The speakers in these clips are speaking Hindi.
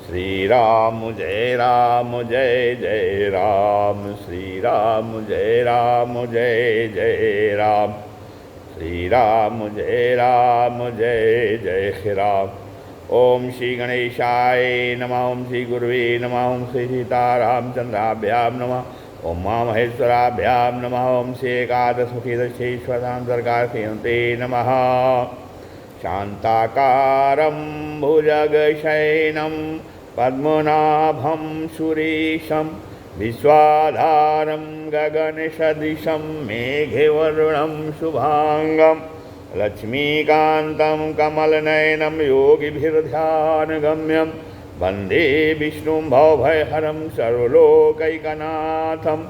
श्री राम जय जय राम, श्री राम जय जय राम, श्री राम जय जय राम। ओम श्री गणेशाय नमः, ओम श्री गुरुवे नमः, ओम श्री सीतारामचंद्राभ्यां नमः, ओम महामहेश्वराभ्यां नमः, ओम श्री एकादशमुखीदशेश्वरांतर्गाते नमः। शान्ताकारं भुजगशयनं पद्मनाभं सुरेशं विश्वाधारं गगनसदृशं मेघवर्णं शुभांगं लक्ष्मीकान्तं कमलनयनं योगिभिर्ध्यानगम्यं वन्दे विष्णुं भवभयहरं सर्वलोकैकनाथं।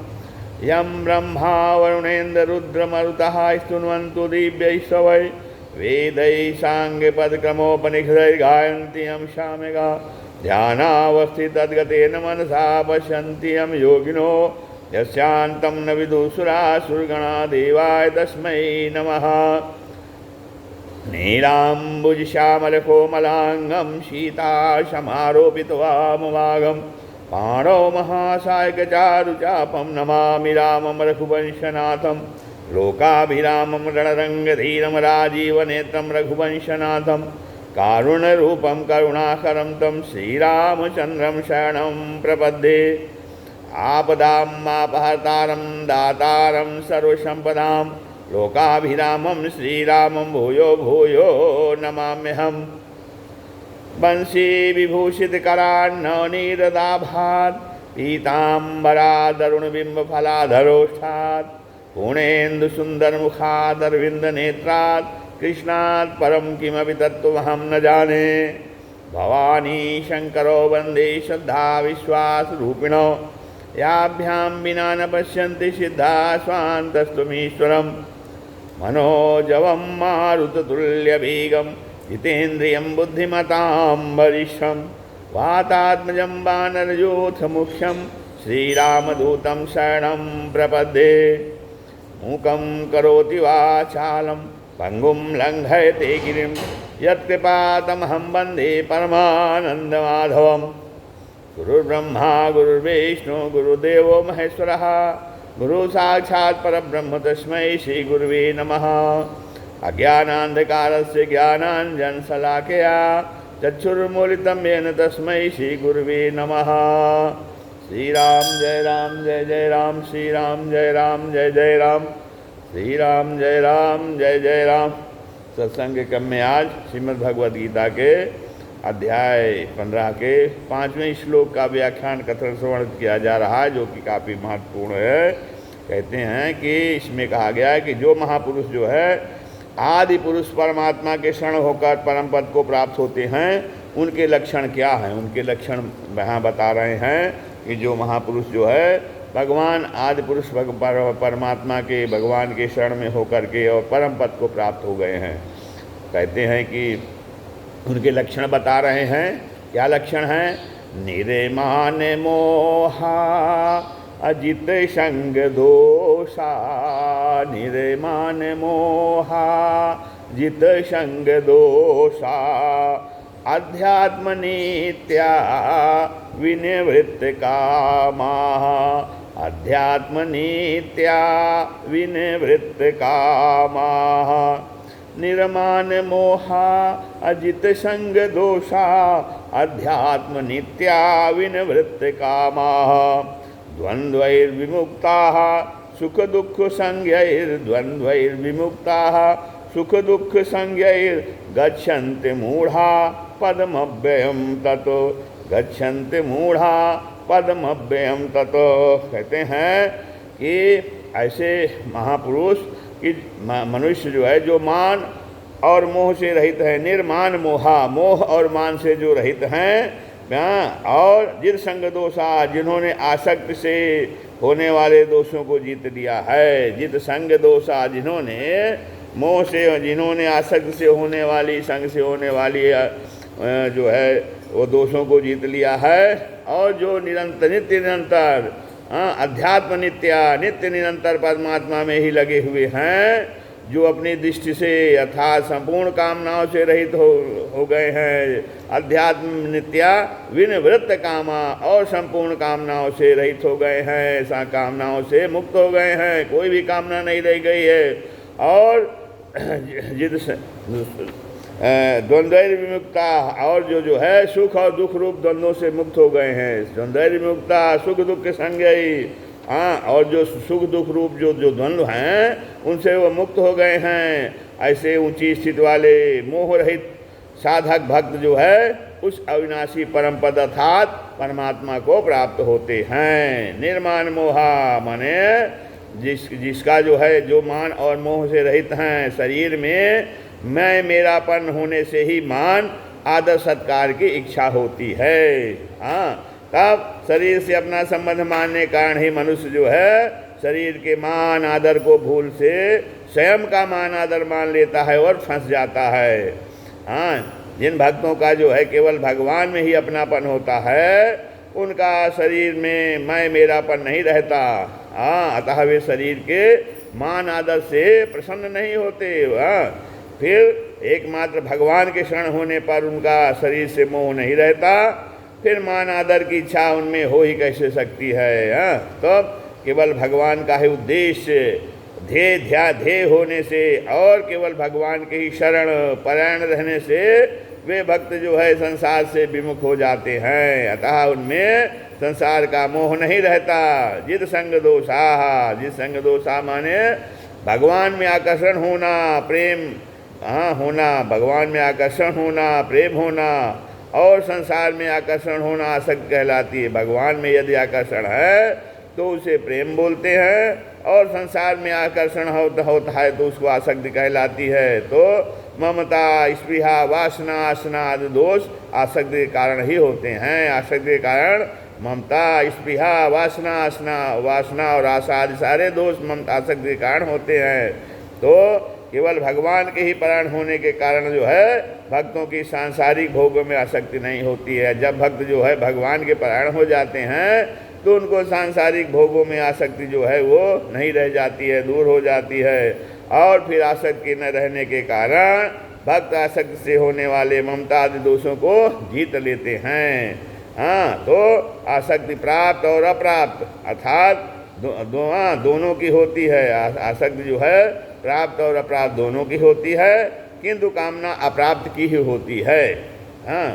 यं ब्रह्मा वरुणेन्द्ररुद्रमरुतः स्तुन्वन्तु दिव्यैस्तवै वेदै साङ्गपदक्रमोपनिषदैर्गायन्ति यं साम्यगा ध्यानावस्थितद्गतेन मनसा पश्यन्ति यं योगिनो यस्यान्तं न विदुषुरासुरगणा देवाय तस्मै नमः। नीलाम्बुजश्यामलकोमलाङ्गं सीतासमारोपितवामभागं पाणौ महासायकचारुचापं नमामि रामं रघुवंशनाथं। लोकाभिरामं रणरङ्गधीरं राजीवनेत्रं रघुवंशनाथं। कारुण्यरूपं करुणाकरं तं श्रीरामचन्द्रं शरणं प्रपद्ये। आपदामापहर्तारं दातारं सर्वसम्पदां लोकाभिरामं श्रीरामं भूयो भूयो नमाम्यहम्। वंशीविभूषितकरान्नवनीरदाभात् पीताम्बरादरुणबिम्बफलाधरोष्ठात् पूर्णेन्दुसुन्दरमुखादरविन्दनेत्रात् कृष्णात् परं किमपि तत्त्वमहं न जाने। भवानी शङ्करो वन्दे श्रद्धा विश्वासरूपिणो याभ्यां विना न पश्यन्ति सिद्धा स्वान्तस्त्वमीश्वरं। मनोजवं मारुततुल्यवेगं जितेन्द्रियं बुद्धिमतां वरिष्ठं वातात्मजं वानरयूथमुख्यं श्रीरामदूतं शरणं प्रपद्ये। मूकं करोति वाचालं पंगुं लङ्घयते गिरिं यत्कृपातमहं वन्दे परमानन्दमाधवं। गुरुर्ब्रह्मा गुरुर्विष्णु गुरुदेवो महेश्वरः गुरुसाक्षात् परब्रह्म तस्मै श्रीगुरुवे नमः। अज्ञानान्धकारस्य ज्ञानाञ्जनशलाकया चक्षुरुन्मीलितं येन तस्मै श्रीगुरुवे नमः। श्री राम जय राम, श्री राम जय जय राम, श्री राम जय राम। सत्संग क्रम में आज श्रीमद् भगवद गीता के अध्याय 15 के 5वें श्लोक का व्याख्यान कथन श्रवण किया जा रहा है, जो कि काफ़ी महत्वपूर्ण है। कहते हैं कि इसमें कहा गया है कि जो महापुरुष जो है आदि पुरुष परमात्मा के शरण होकर परम पद को प्राप्त होते हैं, उनके लक्षण क्या हैं। उनके लक्षण यहाँ बता रहे हैं कि जो महापुरुष जो है भगवान आदि पुरुष परमात्मा के भगवान के शरण में होकर के और परम पद को प्राप्त हो गए हैं। कहते हैं कि उनके लक्षण बता रहे हैं। क्या लक्षण हैं? निर्माण मोहा अजित संग दोषा, निर्माण मोहा जित संग दोषा, अध्यात्म नित्या विनिवृत्त कामा, अध्यात्म नित्या विनिवृत्त कामा। निर्माण मोहा अजित संग दोषा, अध्यात्म नित्या विनिवृत्त कामा। द्वन्द्वैर्विमुक्ताः सुख दुःख संज्ञैर्द्वन्द्वैर्विमुक्ताः सुख दुःख संज्ञैर्गच्छन्ति मूढ़ा पदमव्ययं ततो, गच्छन्ति मूढ़ा पदमव्ययं ततो। कहते हैं कि ऐसे महापुरुष कि मनुष्य जो है, जो मान और मोह से रहित है, निर्मान मोहा, मोह और मान से जो रहित हैं, और जित संग दोषा, जिन्होंने आसक्ति से होने वाले दोषों को जीत लिया है। जित संग दोषा, जिन्होंने मोह से, जिन्होंने आसक्ति से होने वाली, संग से होने वाली जो है वो दोषों को जीत लिया है। और जो निरंतर नित्य निरंतर अध्यात्म नित्य निरंतर परमात्मा में ही लगे हुए हैं, जो अपनी दृष्टि से अर्थात संपूर्ण कामनाओं से रहित हो गए हैं। अध्यात्म नित्या विनिवृत्त कामा, और संपूर्ण कामनाओं से रहित हो गए हैं, कामनाओं से मुक्त हो गए हैं, कोई भी कामना नहीं रह गई है। और जिद द्वंद्वैर विमुक्ता, और जो है सुख और दुख रूप द्वंद्वों से मुक्त हो गए हैं। द्वंद्वैर विमुक्ता सुख दुख के संज्ञाई, हाँ, और जो सुख दुख रूप जो द्वंद्व हैं उनसे वो मुक्त हो गए हैं। ऐसे ऊंची स्थिति वाले मोह रहित साधक भक्त जो है उस अविनाशी परम पद अर्थात परमात्मा को प्राप्त होते हैं। निर्माण मोहा माने जिसका जो है जो मान और मोह से रहित हैं। शरीर में मैं मेरापन होने से ही मान आदर सत्कार की इच्छा होती है। हाँ, तब शरीर से अपना संबंध मानने के कारण ही मनुष्य जो है शरीर के मान आदर को भूल से स्वयं का मान आदर मान लेता है और फंस जाता है। हाँ, जिन भक्तों का जो है केवल भगवान में ही अपनापन होता है उनका शरीर में मैं मेरापन नहीं रहता। हाँ, अतः वे शरीर के मान आदर से प्रसन्न नहीं होते। हाँ, फिर एकमात्र भगवान के शरण होने पर उनका शरीर से मोह नहीं रहता, फिर मान आदर की इच्छा उनमें हो ही कैसे सकती है। हाँ, तो केवल भगवान का ही उद्देश्य ध्येय होने से और केवल भगवान के ही शरण परायण रहने से वे भक्त जो है संसार से विमुख हो जाते हैं। अतः उनमें संसार का मोह नहीं रहता। जिद संग दोषा, जिद संग दोषा माने भगवान में आकर्षण होना, प्रेम होना, भगवान में आकर्षण होना, प्रेम होना, और संसार में आकर्षण होना आसक्ति कहलाती है। भगवान में यदि आकर्षण है तो उसे प्रेम बोलते हैं, और संसार में आकर्षण होता है तो उसको आसक्ति कहलाती है। तो ममता, स्पृहा, वासना, आसना आदि दोष आसक्ति के कारण ही होते हैं। आसक्ति के कारण ममता, स्पृहा, वासना, वासना और आशा आदि सारे दोष ममता आसक्ति के कारण होते हैं। तो केवल भगवान के ही परायण होने के कारण जो है भक्तों की सांसारिक भोगों में आसक्ति नहीं होती है। जब भक्त जो है भगवान के परायण हो जाते हैं तो उनको सांसारिक भोगों में आसक्ति जो है वो नहीं रह जाती है, दूर हो जाती है। और फिर आसक्ति न रहने के कारण भक्त आसक्ति से होने वाले ममता आदि दोषों को जीत लेते हैं। हाँ, तो आसक्ति प्राप्त और अप्राप्त अर्थात दोनों की होती है। आसक्ति जो है प्राप्त और अप्राप्त दोनों की होती है, किंतु कामना अप्राप्त की ही होती है। हाँ,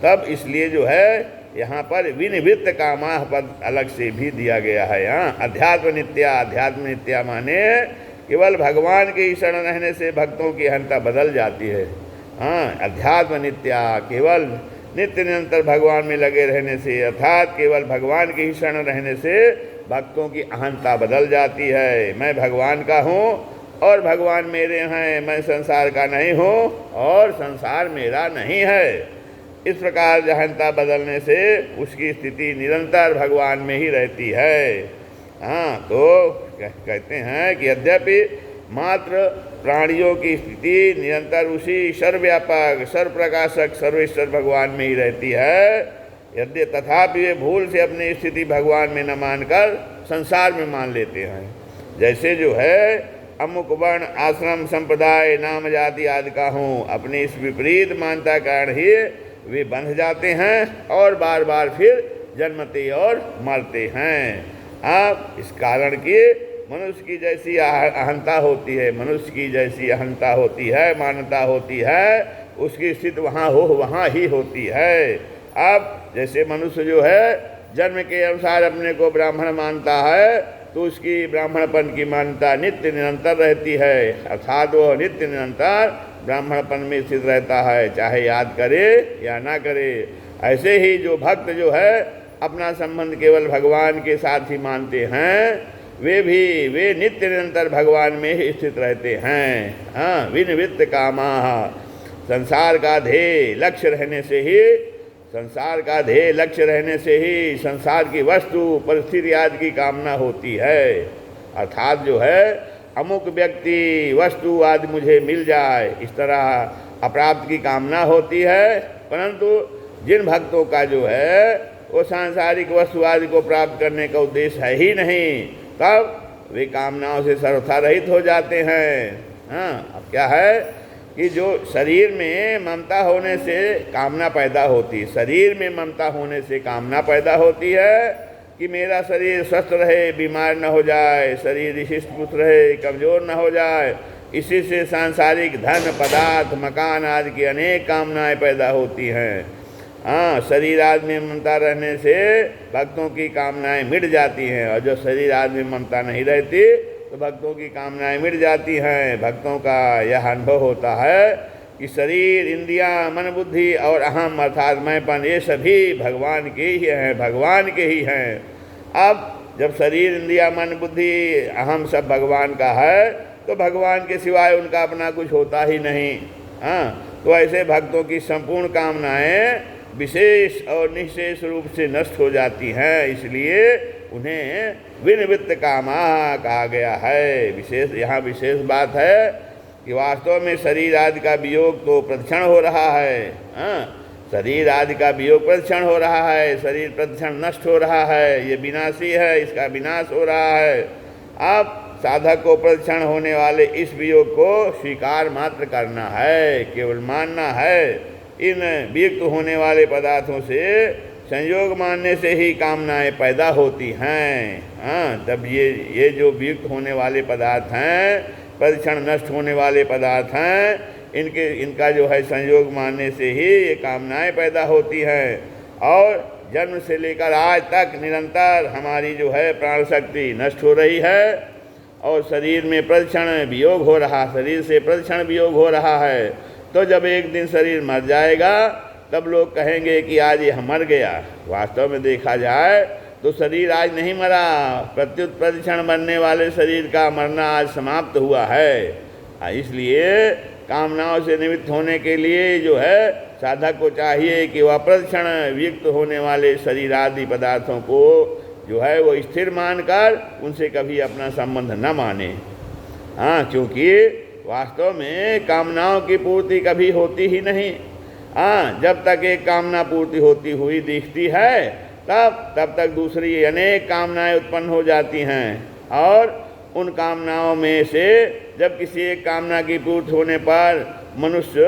तब इसलिए जो है यहाँ पर विनिवृत्त कामा पद अलग से भी दिया गया है। हाँ, अध्यात्म नित्या माने केवल भगवान के ही शरण रहने से भक्तों की अहंता बदल जाती है। हाँ, अध्यात्म नित्या केवल नित्य निरंतर भगवान में लगे रहने से अर्थात केवल भगवान के ही शरण रहने से भक्तों की अहंता बदल जाती है। मैं भगवान का हूँ और भगवान मेरे हैं, मैं संसार का नहीं हूँ और संसार मेरा नहीं है। इस प्रकार अहंता बदलने से उसकी स्थिति निरंतर भगवान में ही रहती है। हाँ, तो कहते हैं कि यद्यपि मात्र प्राणियों की स्थिति निरंतर उसी सर्वव्यापक सर्वप्रकाशक सर्वेश्वर भगवान में ही रहती है, यद्य तथापि वे भूल से अपनी स्थिति भगवान में न मानकर संसार में मान लेते हैं। जैसे जो है अमुक वर्ण आश्रम संप्रदाय नाम जाति आदि का हूँ, अपनी इस विपरीत मानता कारण ही वे बंध जाते हैं और बार बार फिर जन्मते और मरते हैं। अब इस कारण कि मनुष्य की जैसी अहंता होती है, मनुष्य की जैसी अहंता होती है, मान्यता होती है, उसकी स्थिति वहाँ ही होती है। अब जैसे मनुष्य जो है जन्म के अनुसार अपने को ब्राह्मण मानता है तो उसकी ब्राह्मणपन की मान्यता नित्य निरंतर रहती है, अर्थात वह नित्य निरंतर ब्राह्मणपन में स्थित रहता है, चाहे याद करे या ना करे। ऐसे ही जो भक्त जो है अपना संबंध केवल भगवान के साथ ही मानते हैं, वे नित्य निरंतर भगवान में ही स्थित रहते हैं। हाँ, विनिवृत्त कामाः, संसार का ध्येय लक्ष्य रहने से ही संसार की वस्तु परिस्थिति आदि की कामना होती है। अर्थात जो है अमुक व्यक्ति वस्तु आदि मुझे मिल जाए, इस तरह अप्राप्त की कामना होती है। परंतु जिन भक्तों का जो है वो सांसारिक वस्तु आदि को प्राप्त करने का उद्देश्य है ही नहीं, तब वे कामनाओं से सर्वथा रहित हो जाते हैं। हाँ, अब क्या है कि जो शरीर में ममता होने से कामना पैदा होती है, शरीर में ममता होने से कामना पैदा होती है कि मेरा शरीर स्वस्थ रहे, बीमार न हो जाए, शरीर हृष्ट पुष्ट रहे, कमज़ोर न हो जाए। इसी से सांसारिक धन, पदार्थ, मकान आदि की अनेक कामनाएं पैदा होती हैं। हाँ, शरीर आदि में ममता रहने से भक्तों की कामनाएं मिट जाती हैं, और जो शरीर आदि में ममता नहीं रहती तो भक्तों की कामनाएं मिट जाती हैं। भक्तों का यह अनुभव होता है कि शरीर, इंद्रियां, मन, बुद्धि और अहम अर्थात मैंपन, ये सभी भगवान के ही हैं, भगवान के ही हैं। अब जब शरीर, इंद्रिया, मन, बुद्धि, अहम सब भगवान का है तो भगवान के सिवाय उनका अपना कुछ होता ही नहीं। हाँ, तो ऐसे भक्तों की संपूर्ण कामनाएं विशेष और निशेष रूप से नष्ट हो जाती हैं, इसलिए उन्हें विनिवृत्त कामा कहा गया है। विशेष, यहाँ विशेष बात है कि वास्तव में शरीर आदि का वियोग तो प्रतिक्षण हो रहा है। हाँ, शरीर आदि का वियोग प्रतिक्षण हो रहा है, शरीर प्रतिक्षण नष्ट हो रहा है, ये विनाशी है, इसका विनाश हो रहा है। अब साधक को प्रतिक्षण होने वाले इस वियोग को स्वीकार मात्र करना है, केवल मानना है। इन वियुक्त होने वाले पदार्थों से संयोग मानने से ही कामनाएं पैदा होती हैं। हाँ, तब ये जो वियुक्त होने वाले पदार्थ हैं, प्रतिक्षण नष्ट होने वाले पदार्थ हैं, इनका जो है संयोग मानने से ही ये कामनाएं पैदा होती हैं। और जन्म से लेकर आज तक निरंतर हमारी जो है प्राण शक्ति नष्ट हो रही है, और शरीर में प्रतिक्षण वियोग हो रहा, शरीर से प्रतिक्षण वियोग हो रहा है। तो जब एक दिन शरीर मर जाएगा तब लोग कहेंगे कि आज ये मर गया। वास्तव में देखा जाए तो शरीर आज नहीं मरा, प्रत्युत प्रतिक्षण मरने वाले शरीर का मरना आज समाप्त हुआ है। इसलिए कामनाओं से निवृत्त होने के लिए जो है साधक को चाहिए कि वह प्रतिक्षण वियुक्त होने वाले शरीर आदि पदार्थों को जो है वो स्थिर मानकर उनसे कभी अपना संबंध न माने। हाँ, क्योंकि वास्तव में कामनाओं की पूर्ति कभी होती ही नहीं। हाँ, जब तक एक कामना पूर्ति होती हुई दिखती है तब तक दूसरी अनेक कामनाएं उत्पन्न हो जाती हैं, और उन कामनाओं में से जब किसी एक कामना की पूर्ति होने पर मनुष्य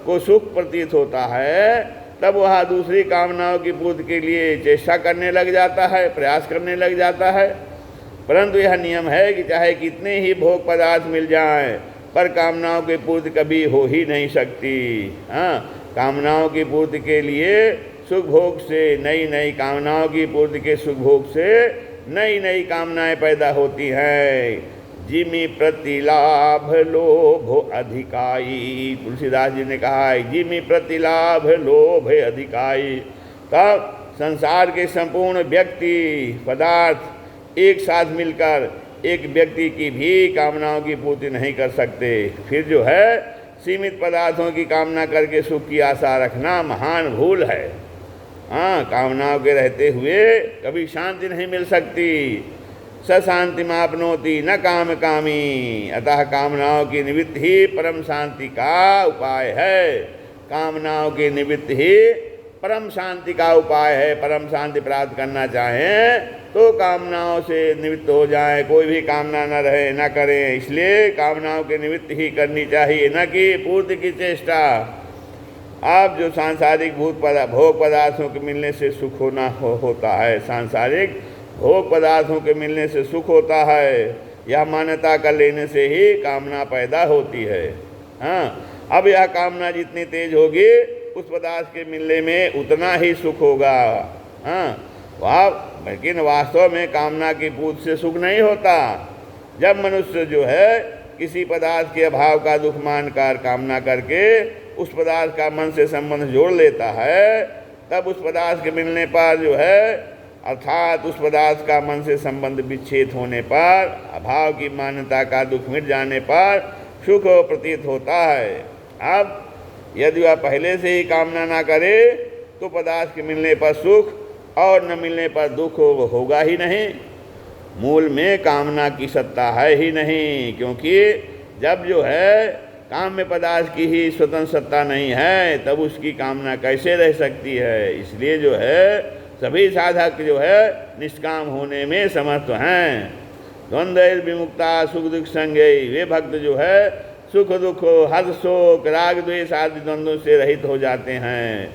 को सुख प्रतीत होता है तब वह दूसरी कामनाओं की पूर्ति के लिए चेष्टा करने लग जाता है, प्रयास करने लग जाता है। परंतु यह नियम है कि चाहे कितने ही भोग पदार्थ मिल जाएं, पर कामनाओं की पूर्ति कभी हो ही नहीं सकती। हाँ, कामनाओं की पूर्ति के लिए सुख भोग से नई नई कामनाओं की पूर्ति के सुख भोग से नई नई कामनाएं पैदा होती हैं। जिमि प्रतिलाभ लोभ अधिकाई, तुलसीदास जी ने कहा है, जिमि प्रतिलाभ लोभ अधिकाई। तब संसार के संपूर्ण व्यक्ति पदार्थ एक साथ मिलकर एक व्यक्ति की भी कामनाओं की पूर्ति नहीं कर सकते। फिर जो है सीमित पदार्थों की कामना करके सुख की आशा रखना महान भूल है। हाँ, कामनाओं के रहते हुए कभी शांति नहीं मिल सकती। स शांति मापनोति न काम कामी, अतः कामनाओं की निवृत्ति ही परम शांति का उपाय है। कामनाओं की निवृत्ति ही परम शांति का उपाय है। परम शांति प्राप्त करना चाहें तो कामनाओं से निवृत्त हो जाएं, कोई भी कामना न रहे, न करें। इसलिए कामनाओं की निवृत्ति ही करनी चाहिए, न कि पूर्ति की चेष्टा। अब जो सांसारिक भोग पदार्थों के मिलने से सुख होता है, सांसारिक भोग पदार्थों के मिलने से सुख होता है, यह मान्यता कर लेने से ही कामना पैदा होती है। हाँ, अब यह कामना जितनी तेज होगी उस पदार्थ के मिलने में उतना ही सुख होगा। हाँ, लेकिन वास्तव में कामना की पूर्ति से सुख नहीं होता। जब मनुष्य जो है किसी पदार्थ के अभाव का दुख मानकर कामना करके उस पदार्थ का मन से संबंध जोड़ लेता है, तब उस पदार्थ के मिलने पर जो है अर्थात उस पदार्थ का मन से संबंध विच्छेद होने पर, अभाव की मान्यता का दुख मिट जाने पर सुख प्रतीत होता है। अब यदि वह पहले से ही कामना ना करे तो पदार्थ के मिलने पर सुख और न मिलने पर दुख होगा ही नहीं। मूल में कामना की सत्ता है ही नहीं, क्योंकि जब जो है काम्य पदार्थ की ही स्वतंत्र सत्ता नहीं है तब उसकी कामना कैसे रह सकती है। इसलिए जो है सभी साधक जो है निष्काम होने में समर्थ हैं। द्वंद्व विमुक्ता सुख दुख संगे, वे भक्त जो है सुख दुख हर्ष शोक राग द्वेष आदि द्वंद्वों से रहित हो जाते हैं।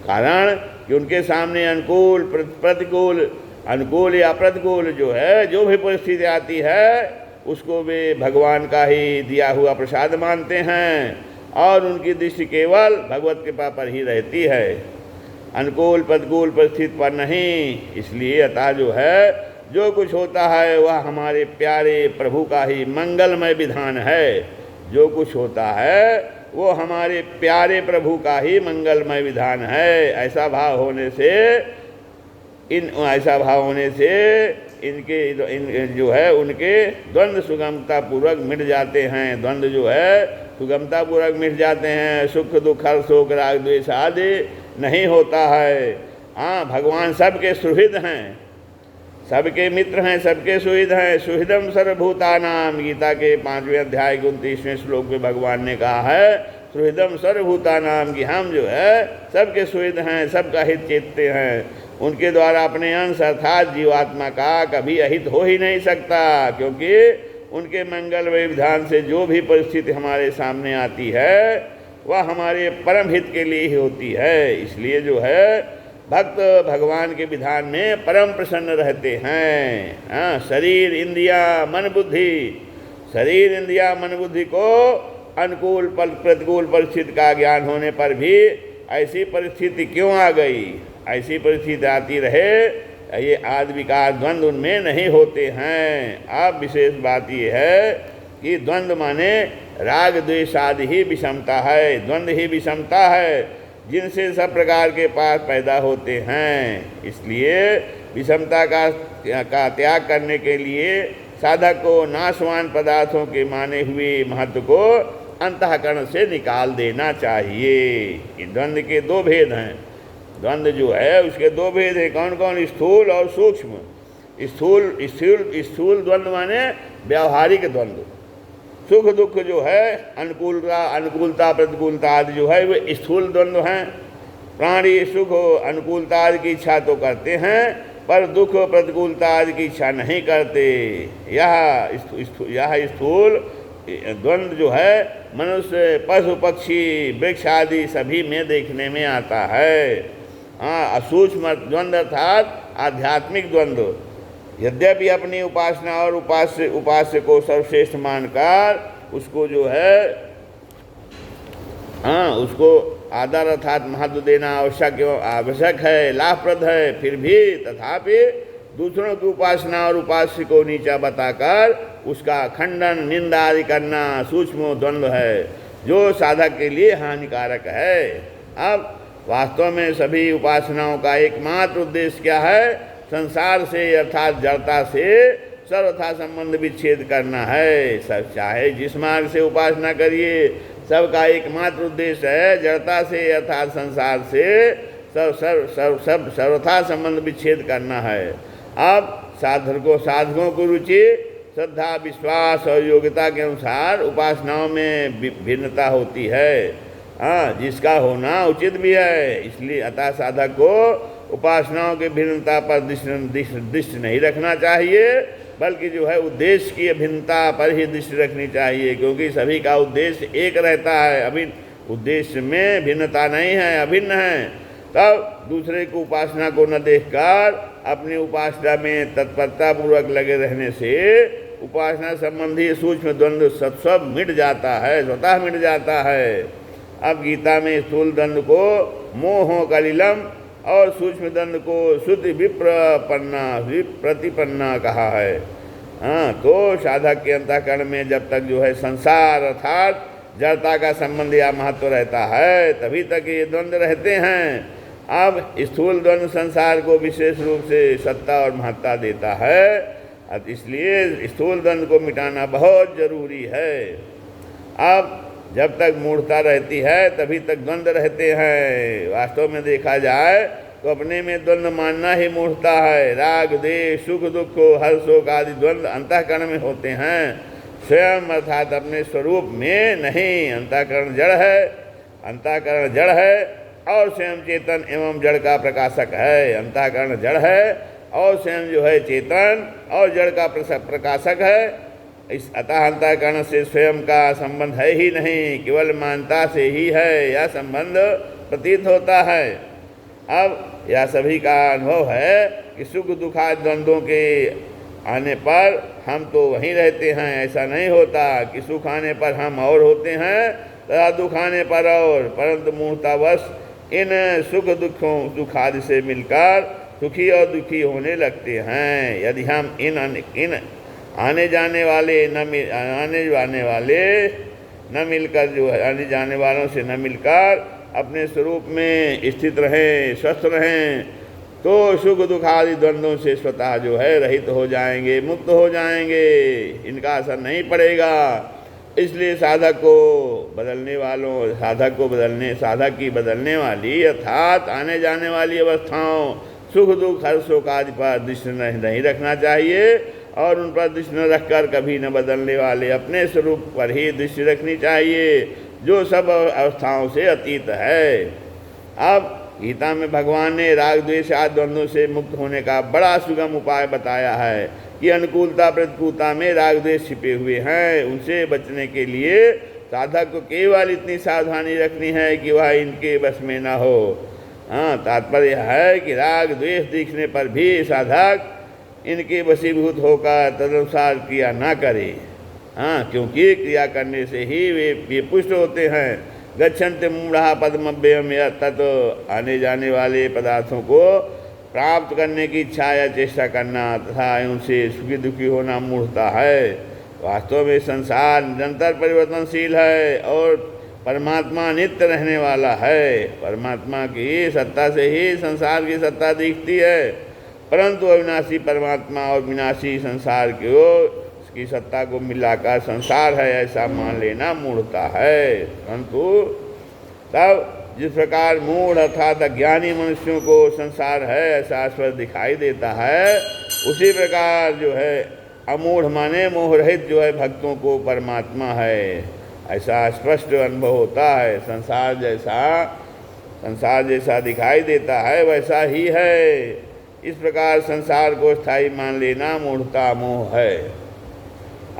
कारण कि उनके सामने अनुकूल प्रतिकूल, अनुकूल या प्रतिकूल जो है, जो भी परिस्थिति आती है उसको वे भगवान का ही दिया हुआ प्रसाद मानते हैं और उनकी दृष्टि केवल भगवत कृपा पर ही रहती है, अनुकूल प्रतिकूल परिस्थिति पर नहीं। इसलिए अतः जो है, जो कुछ होता है वह हमारे प्यारे प्रभु का ही मंगलमय विधान है। जो कुछ होता है वो हमारे प्यारे प्रभु का ही मंगलमय विधान है। ऐसा भाव होने से इनके जो है उनके द्वंद्व सुगमता पूर्वक मिट जाते हैं। द्वंद्व जो है सुगमता पूर्वक मिट जाते हैं। सुख दुख हर्ष शोक राग द्वेष आदि नहीं होता है। हाँ, भगवान सबके सुहृद हैं, सबके मित्र हैं, सबके सुहृद हैं। सुहृदम सर्वभूतानाम, गीता के 5वें अध्याय के 29वें श्लोक में भगवान ने कहा है सुहृदम सर्वभूतानाम, कि हम जो है सबके सुहृद हैं, सबका हित चेतते हैं। उनके द्वारा अपने अंश अर्थात जीवात्मा का कभी अहित हो ही नहीं सकता, क्योंकि उनके मंगलमय विधान से जो भी परिस्थिति हमारे सामने आती है वह हमारे परम हित के लिए ही होती है। इसलिए जो है भक्त भगवान के विधान में परम प्रसन्न रहते हैं। हाँ, शरीर इंद्रिया मन बुद्धि, शरीर इंद्रिया मन बुद्धि को अनुकूल प्रतिकूल परिस्थिति का ज्ञान होने पर भी ऐसी परिस्थिति क्यों आ गई, ऐसी परिस्थिति आती रहे, ये आदि विकार द्वंद्व उनमें नहीं होते हैं। अब विशेष बात ये है कि द्वंद्व माने राग द्वेष आदि ही विषमता है, द्वंद्व ही विषमता है जिनसे सब प्रकार के पाप पैदा होते हैं। इसलिए विषमता का त्याग करने के लिए साधक को नाशवान पदार्थों के माने हुए महत्व को अंतःकरण से निकाल देना चाहिए। द्वंद्व के दो भेद हैं, द्वंद्व जो है उसके दो भेद हैं। कौन कौन? स्थूल और सूक्ष्म। स्थूल द्वंद्व माने व्यावहारिक द्वंद्व, सुख दुख जो है अनुकूलता प्रतिकूलता आदि जो है वे स्थूल द्वंद्व हैं। प्राणी सुख अनुकूलता आदि की इच्छा तो करते हैं पर दुख प्रतिकूलता आदि की इच्छा नहीं करते। यह स्थूल द्वंद्व जो है मनुष्य पशु पक्षी वृक्ष आदि सभी में देखने में आता है। हाँ, असूक्ष्म द्वंद्व अर्थात आध्यात्मिक द्वंद्व यद्यपि अपनी उपासना और उपास्य को सर्वश्रेष्ठ मानकर उसको जो है उसको आदर अर्थात महत्व देना आवश्यक है, लाभप्रद है, फिर भी तथापि दूसरों की उपासना और उपास्य को नीचा बताकर उसका खंडन निंदा आदि करना सूक्ष्म द्वंद्व है जो साधक के लिए हानिकारक है। अब वास्तव में सभी उपासनाओं का एकमात्र उद्देश्य क्या है? संसार से अर्थात जड़ता से सर्वथा संबंध विच्छेद करना है। सब चाहे जिस मार्ग से उपासना करिए, सबका एकमात्र उद्देश्य है जड़ता से अर्थात संसार से सर्वथा संबंध विच्छेद करना है। अब साधकों की रुचि श्रद्धा विश्वास और योग्यता के अनुसार उपासनाओं में भिन्नता होती है, जिसका होना उचित भी है। इसलिए अतः साधक को उपासनाओं की भिन्नता पर दृष्टि नहीं रखना चाहिए, बल्कि जो है उद्देश्य की भिन्नता पर ही दृष्टि रखनी चाहिए, क्योंकि सभी का उद्देश्य एक रहता है, अभिन्न उद्देश्य में भिन्नता नहीं है, अभिन्न है। तब दूसरे को उपासना को न देखकर अपनी उपासना में तत्परता पूर्वक लगे रहने से उपासना संबंधी सूक्ष्म द्वंद्व सब मिट जाता है, स्वतः मिट जाता है। अब गीता में स्थूल द्वंद्व को मोह कलिलम और सूक्ष्म द्वंद्व को शुद्ध प्रतिपन्ना कहा है। तो साधक के अंतःकरण में जब तक जो है संसार अर्थात जड़ता का संबंध या महत्व रहता है तभी तक ये द्वंद्व रहते हैं। अब स्थूल द्वंद्व संसार को विशेष रूप से सत्ता और महत्ता देता है, इसलिए स्थूल द्वंद्व को मिटाना बहुत जरूरी है। अब जब तक मूढ़ता रहती है तभी तक द्वंद्व रहते हैं। वास्तव में देखा जाए तो अपने में द्वंद्व मानना ही मूढ़ता है। राग द्वेष सुख दुख हर्ष शोक आदि द्वंद्व अंतःकरण में होते हैं, स्वयं अर्थात अपने स्वरूप में नहीं। अंतःकरण जड़ है और स्वयं चेतन एवं जड़ का प्रकाशक है। अंतःकरण जड़ है और स्वयं जो है चेतन और जड़ का प्रकाशक है। इस अतः अंतःकरण से स्वयं का संबंध है ही नहीं, केवल मानता से ही है यह संबंध प्रतीत होता है। अब यह सभी का अनुभव है कि सुख दुखादि द्वंद्वों के आने पर हम तो वहीं रहते हैं, ऐसा नहीं होता कि सुख आने पर हम और होते हैं तथा दुख आने पर और, परंतु मूर्तावश इन सुख दुखादि से मिलकर सुखी और दुखी होने लगते हैं। यदि हम इन आने जाने वाले न मिलकर जो है आने जाने वालों से न मिलकर अपने स्वरूप में स्थित रहें, स्वस्थ रहें, तो सुख दुख आदि द्वंद्वों से स्वतः जो है रहित हो जाएंगे, मुक्त हो जाएंगे, इनका असर नहीं पड़ेगा। इसलिए साधक की बदलने वाली अर्थात आने जाने वाली अवस्थाओं सुख दुख हर शोक आदि पर दृष्टि नहीं रखना चाहिए और उन पर दृष्टि न रखकर कभी न बदलने वाले अपने स्वरूप पर ही दृष्टि रखनी चाहिए, जो सब अवस्थाओं से अतीत है। अब गीता में भगवान ने राग द्वेष आदि द्वंद्वों से मुक्त होने का बड़ा सुगम उपाय बताया है कि अनुकूलता प्रतिकूलता में राग द्वेष छिपे हुए हैं, उनसे बचने के लिए साधक को केवल इतनी सावधानी रखनी है कि वह इनके बस में न हो। तात्पर्य है कि राग द्वेष दिखने पर भी साधक इनके वशीभूत होकर तदनुसार क्रिया ना करे। क्योंकि क्रिया करने से ही वे पुष्ट होते हैं। गच्छन्ति मूढ़ा पद्मव्यम तत् आने जाने वाले पदार्थों को प्राप्त करने की इच्छा या चेष्टा करना तथा उनसे सुखी दुखी होना मूढ़ता है। वास्तव में संसार निरंतर परिवर्तनशील है और परमात्मा नित्य रहने वाला है। परमात्मा की सत्ता से ही संसार की सत्ता दिखती है, परंतु अविनाशी परमात्मा और विनाशी संसार की सत्ता को मिलाकर संसार है ऐसा मान लेना मूढ़ता है। परंतु तब जिस प्रकार मूढ़ अर्थात अज्ञानी मनुष्यों को संसार है ऐसा आश्चर्य दिखाई देता है, उसी प्रकार जो है अमूढ़ माने मोह रहित जो है भक्तों को परमात्मा है ऐसा स्पष्ट अनुभव होता है। संसार जैसा दिखाई देता है वैसा ही है। इस प्रकार संसार को स्थायी मान लेना मूढ़ता मोह है।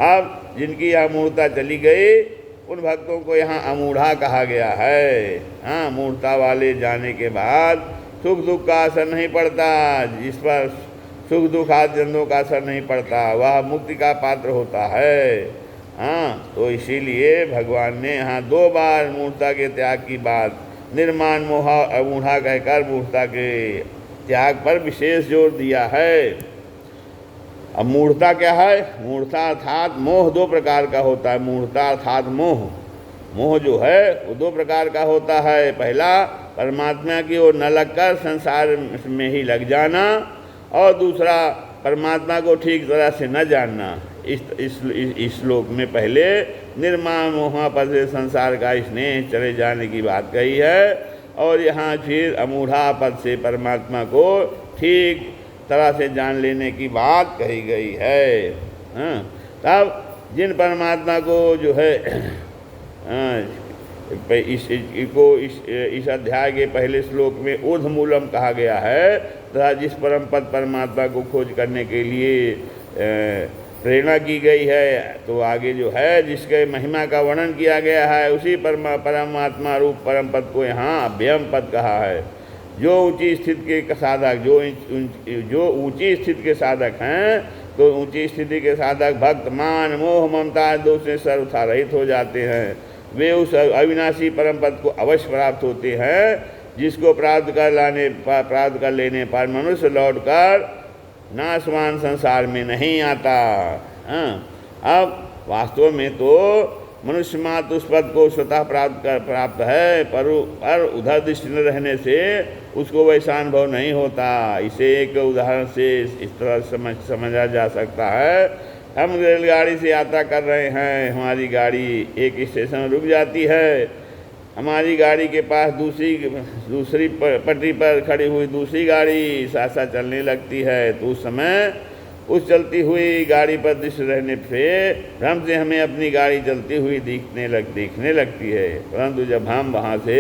अब जिनकी यह मूढ़ता चली गई उन भक्तों को यहाँ अमूढ़ा कहा गया है। मूढ़ता वाले जाने के बाद सुख दुख का असर नहीं पड़ता, जिस पर सुख दुख आदि द्वंद्वों का असर नहीं पड़ता वह मुक्ति का पात्र होता है। तो इसीलिए भगवान ने यहाँ 2 बार मूढ़ता के त्याग की बात निर्माण मोह अमूढ़ा कहकर मूढ़ता के त्याग पर विशेष जोर दिया है। अब मूढ़ता क्या है? मूढ़ता अर्थात मोह 2 प्रकार का होता है। मूढ़ता अर्थात मोह जो है वो 2 प्रकार का होता है। पहला परमात्मा की ओर न लगकर संसार में ही लग जाना और दूसरा परमात्मा को ठीक तरह से न जानना। इस श्लोक में पहले निर्माण मोह पद से संसार का स्नेह चले जाने की बात कही है और यहाँ फिर अमूढ़ा पद से परमात्मा को ठीक तरह से जान लेने की बात कही गई है। तब जिन परमात्मा को जो है इस अध्याय के पहले श्लोक में ऊर्ध्वमूलम कहा गया है तथा जिस परम पद परमात्मा को खोज करने के लिए प्रेरणा की गई है, तो आगे जो है जिसके महिमा का वर्णन किया गया है उसी परमात्मा रूप परम पद को यहाँ अभ्यम पद कहा है। जो ऊंची स्थिति के साधक जो ऊंची स्थिति के साधक हैं, तो ऊंची स्थिति के साधक भक्त मान मोह ममता दोष से सर्वथा रहित हो जाते हैं। वे उस अविनाशी परम पद को अवश्य प्राप्त होते हैं, जिसको प्राप्त कर लेने पर मनुष्य लौटकर नाशवान संसार में नहीं आता। अब वास्तव में तो मनुष्य मात्र उस पद को स्वतः प्राप्त है, पर उधर दृष्टि न रहने से उसको वैसा अनुभव नहीं होता। इसे एक उदाहरण से इस तरह समझा जा सकता है। हम रेलगाड़ी से यात्रा कर रहे हैं, हमारी गाड़ी एक स्टेशन रुक जाती है, हमारी गाड़ी के पास दूसरी पटरी पर खड़ी हुई दूसरी गाड़ी साथ साथ चलने लगती है, तो उस समय उस चलती हुई गाड़ी पर दृष्टि रहने से भ्रम से हमें अपनी गाड़ी चलती हुई दिखने लगती है। परंतु जब हम वहाँ से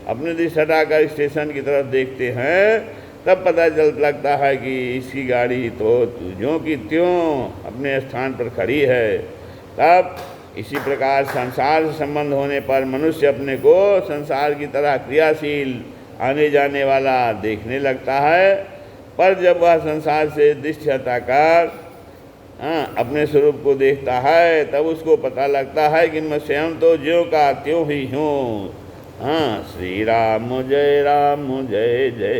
अपने दृष्टि हटाकर स्टेशन की तरफ देखते हैं, तब पता लगता है कि इसकी गाड़ी तो ज्यों की त्यों अपने स्थान पर खड़ी है। तब इसी प्रकार संसार से संबंध होने पर मनुष्य अपने को संसार की तरह क्रियाशील आने जाने वाला देखने लगता है, पर जब वह संसार से दृष्टि हटाकर अपने स्वरूप को देखता है तब उसको पता लगता है कि मैं स्वयं तो ज्यों का त्यों ही हूँ। श्री राम जय जय।